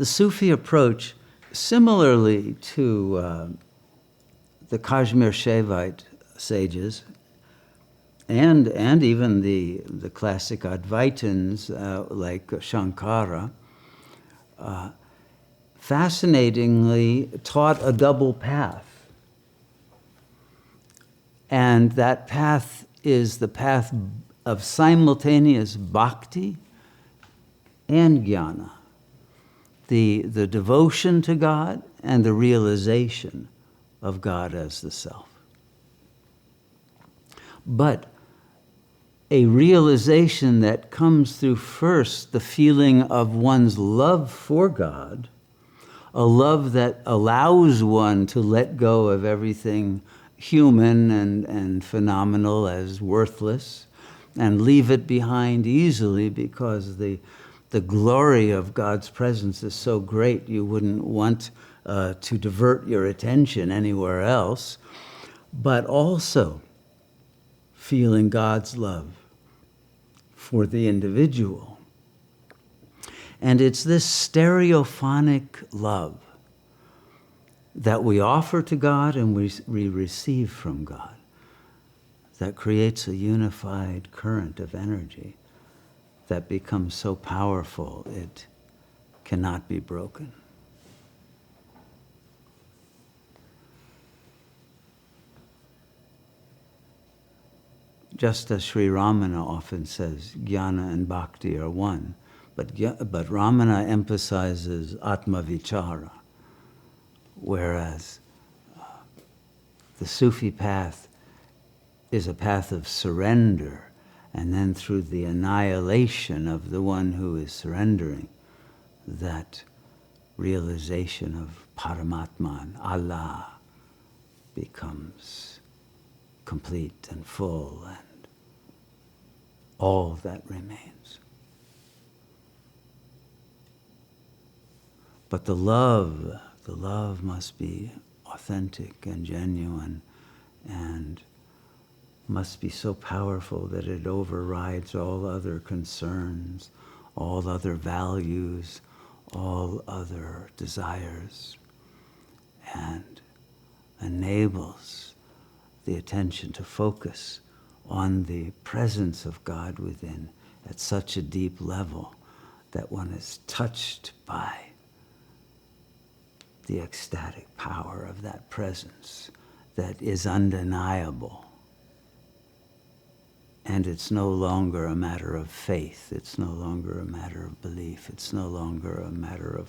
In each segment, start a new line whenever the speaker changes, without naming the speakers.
the Sufi approach, similarly to the Kashmir Shaivite sages, and even the classic Advaitins like Shankara, fascinatingly taught a double path. And that path is the path of simultaneous bhakti and jnana, the devotion to God and the realization of God as the self. But a realization that comes through first the feeling of one's love for God, a love that allows one to let go of everything human and phenomenal as worthless and leave it behind easily because the glory of God's presence is so great you wouldn't want to divert your attention anywhere else, but also feeling God's love for the individual. And it's this stereophonic love that we offer to God and we receive from God that creates a unified current of energy that becomes so powerful it cannot be broken. Just as Sri Ramana often says, jnana and bhakti are one, but Ramana emphasizes atma vichara, whereas the Sufi path is a path of surrender, and then through the annihilation of the one who is surrendering, that realization of Paramatman, Allah, becomes complete and full, and all that remains. But the love must be authentic and genuine and must be so powerful that it overrides all other concerns, all other values, all other desires, and enables the attention to focus on the presence of God within at such a deep level that one is touched by the ecstatic power of that presence that is undeniable. And it's no longer a matter of faith. It's no longer a matter of belief. It's no longer a matter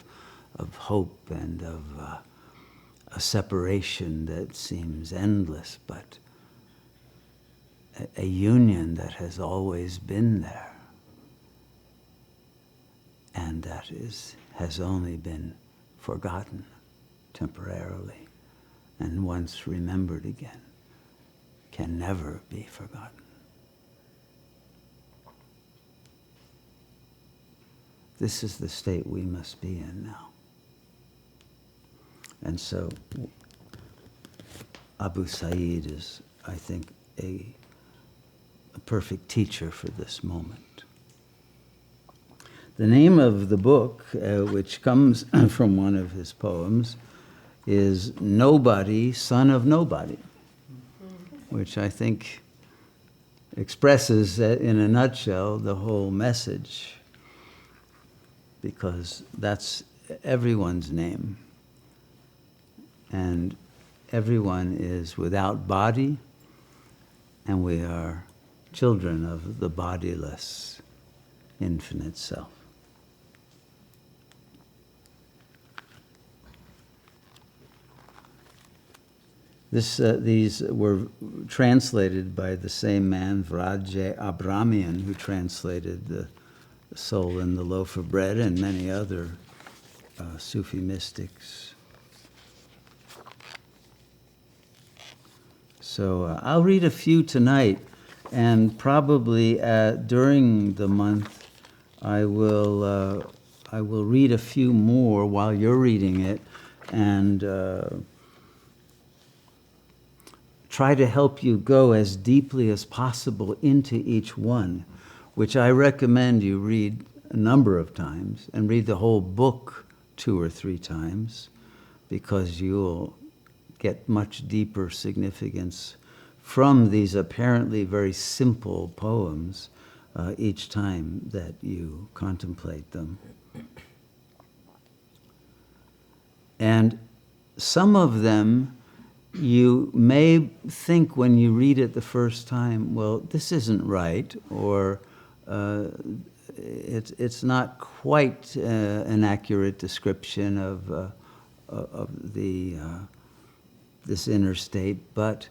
of hope and of a separation that seems endless, but a union that has always been there, and that has only been forgotten temporarily, and once remembered again, can never be forgotten. This is the state we must be in now. And so Abu-Saeed is, I think, a perfect teacher for this moment. The name of the book, which comes from one of his poems, is Nobody, Son of Nobody, which I think expresses in a nutshell the whole message, because that's everyone's name. And everyone is without body, and we are children of the bodiless, infinite self. These were translated by the same man, Vraje Abramian, who translated the Soul in the Loaf of Bread and many other Sufi mystics. So I'll read a few tonight, and probably during the month I will read a few more while you're reading it, and try to help you go as deeply as possible into each one, which I recommend you read a number of times and read the whole book 2 or 3 times, because you'll get much deeper significance from these apparently very simple poems each time that you contemplate them. And some of them you may think when you read it the first time, well, this isn't right, or it's not quite an accurate description of this inner state. But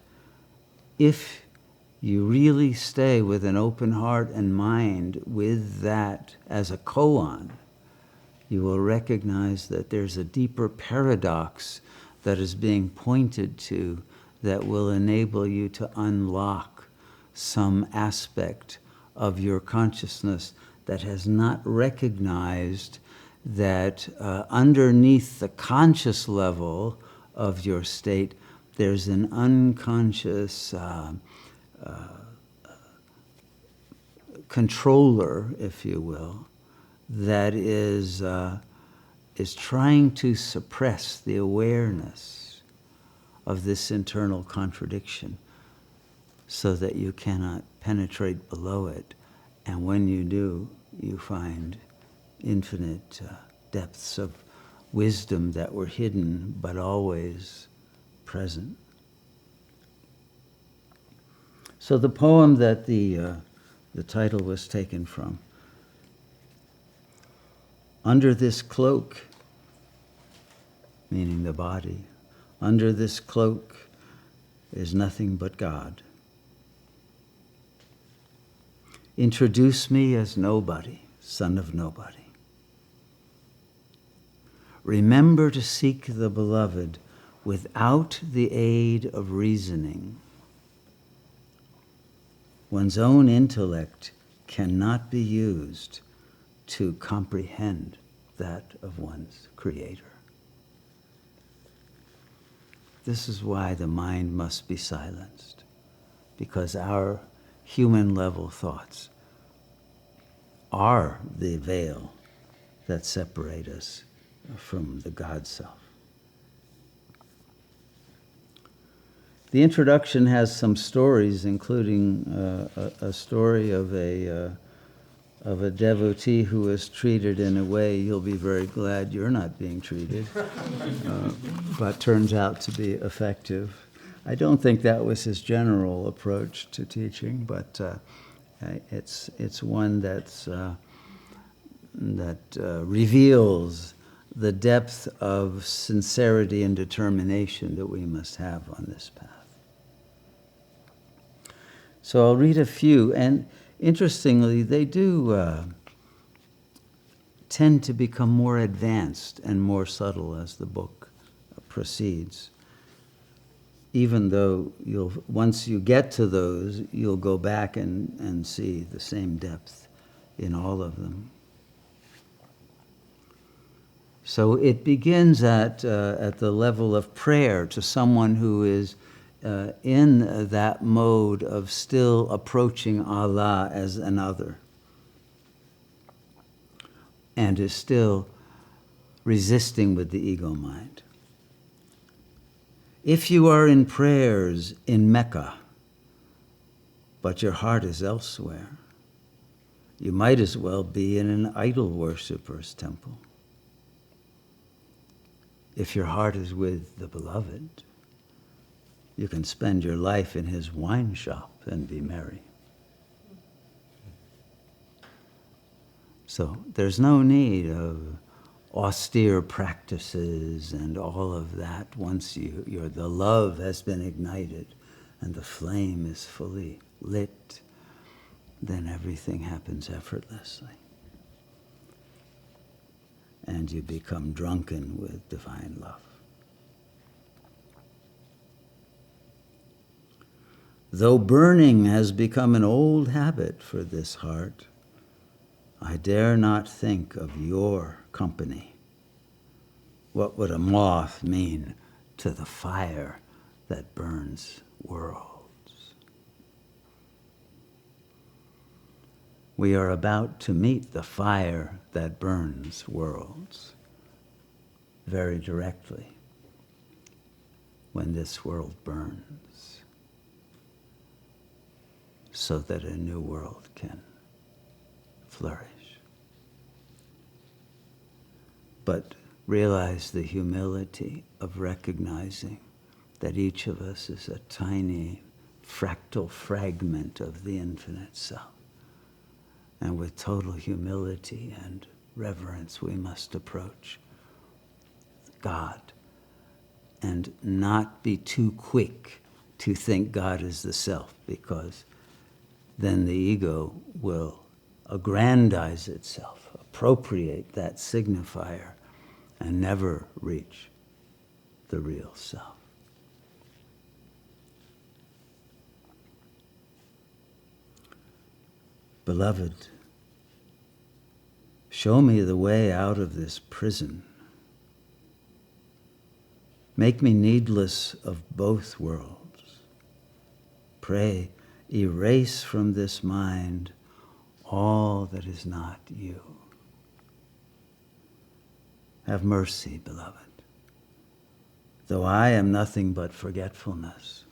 if you really stay with an open heart and mind with that as a koan, you will recognize that there's a deeper paradox that is being pointed to that will enable you to unlock some aspect of your consciousness that has not recognized that underneath the conscious level of your state, there's an unconscious controller, if you will, that is trying to suppress the awareness of this internal contradiction so that you cannot penetrate below it. And when you do, you find infinite depths of wisdom that were hidden but always present. So the poem that the title was taken from, under this cloak, meaning the body, under this cloak is nothing but God. Introduce me as nobody, son of nobody. Remember to seek the beloved without the aid of reasoning. One's own intellect cannot be used to comprehend that of one's creator. This is why the mind must be silenced, because our human level thoughts are the veil that separate us from the God self. The introduction has some stories, including a story of a devotee who was treated in a way you'll be very glad you're not being treated, but turns out to be effective. I don't think that was his general approach to teaching, but it's one that reveals the depth of sincerity and determination that we must have on this path. So I'll read a few, and interestingly, they do tend to become more advanced and more subtle as the book proceeds. Even though once you get to those, you'll go back and see the same depth in all of them. So it begins at the level of prayer to someone who is in that mode of still approaching Allah as another and is still resisting with the ego mind. If you are in prayers in Mecca, but your heart is elsewhere, you might as well be in an idol worshiper's temple. If your heart is with the beloved, you can spend your life in his wine shop and be merry. So there's no need of austere practices and all of that. Once the love has been ignited and the flame is fully lit, then everything happens effortlessly. And you become drunken with divine love. Though burning has become an old habit for this heart, I dare not think of your company. What would a moth mean to the fire that burns worlds? We are about to meet the fire that burns worlds. very directly when this world burns, so that a new world can flourish. But realize the humility of recognizing that each of us is a tiny fractal fragment of the infinite self. And with total humility and reverence, we must approach God and not be too quick to think God is the self, because then the ego will aggrandize itself, appropriate that signifier, and never reach the real self. Beloved, show me the way out of this prison. Make me needless of both worlds. Pray, erase from this mind all that is not you. Have mercy, beloved. Though I am nothing but forgetfulness,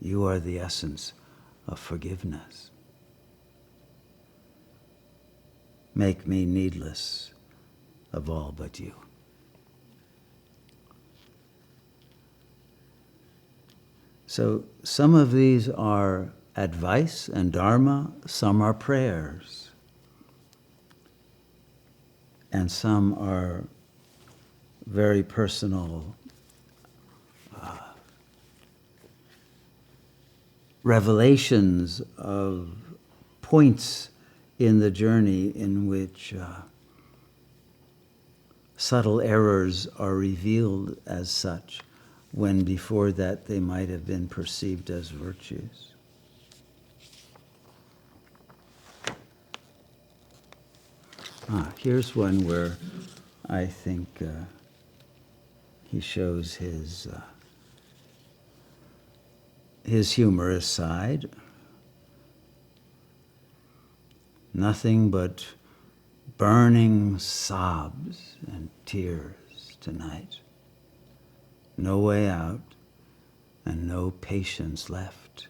you are the essence of forgiveness. Make me needless of all but you. So some of these are advice and dharma, some are prayers, and some are very personal revelations of points in the journey in which subtle errors are revealed as such, when before that they might have been perceived as virtues. Here's one where I think he shows his humorous side. Nothing but burning sobs and tears tonight. No way out and no patience left.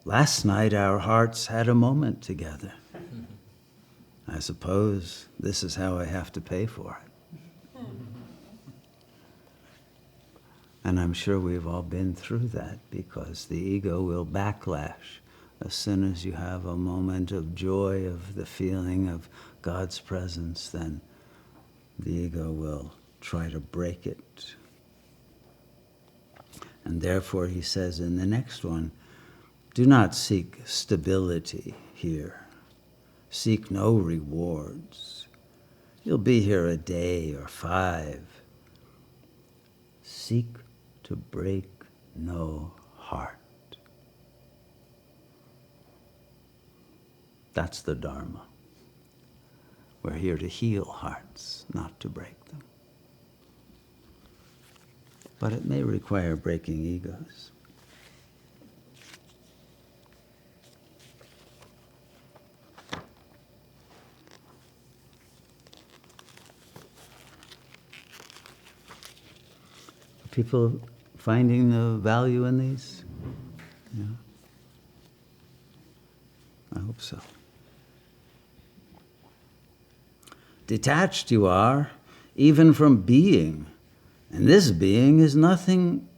Last night our hearts had a moment together. I suppose this is how I have to pay for it. And I'm sure we've all been through that, because the ego will backlash as soon as you have a moment of joy, of the feeling of God's presence. Then the ego will try to break it. And therefore, he says in the next one, do not seek stability here. Seek no rewards. You'll be here a day or 5. Seek to break no heart. That's the Dharma. We're here to heal hearts, not to break them. But it may require breaking egos. Are people finding the value in these? Yeah. I hope so. Detached you are, even from being, and this being is nothing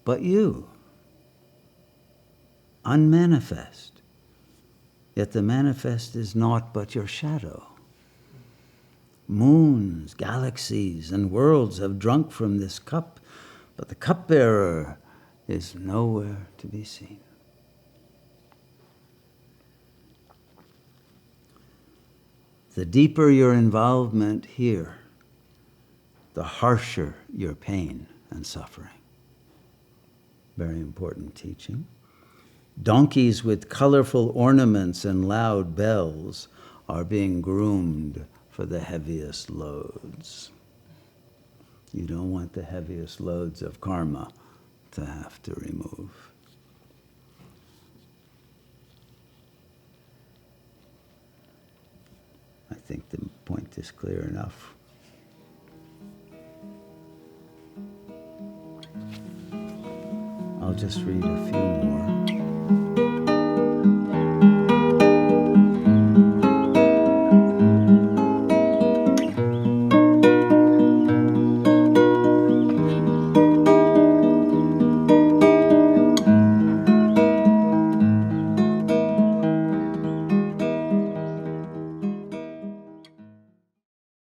but you. Unmanifest, yet the manifest is naught but your shadow. Moons, galaxies, and worlds have drunk from this cup, but the cupbearer is nowhere to be seen. The deeper your involvement here, the harsher your pain and suffering. Very important teaching. Donkeys with colorful ornaments and loud bells are being groomed for the heaviest loads. You don't want the heaviest loads of karma to have to remove. I think the point is clear enough. I'll just read a few more.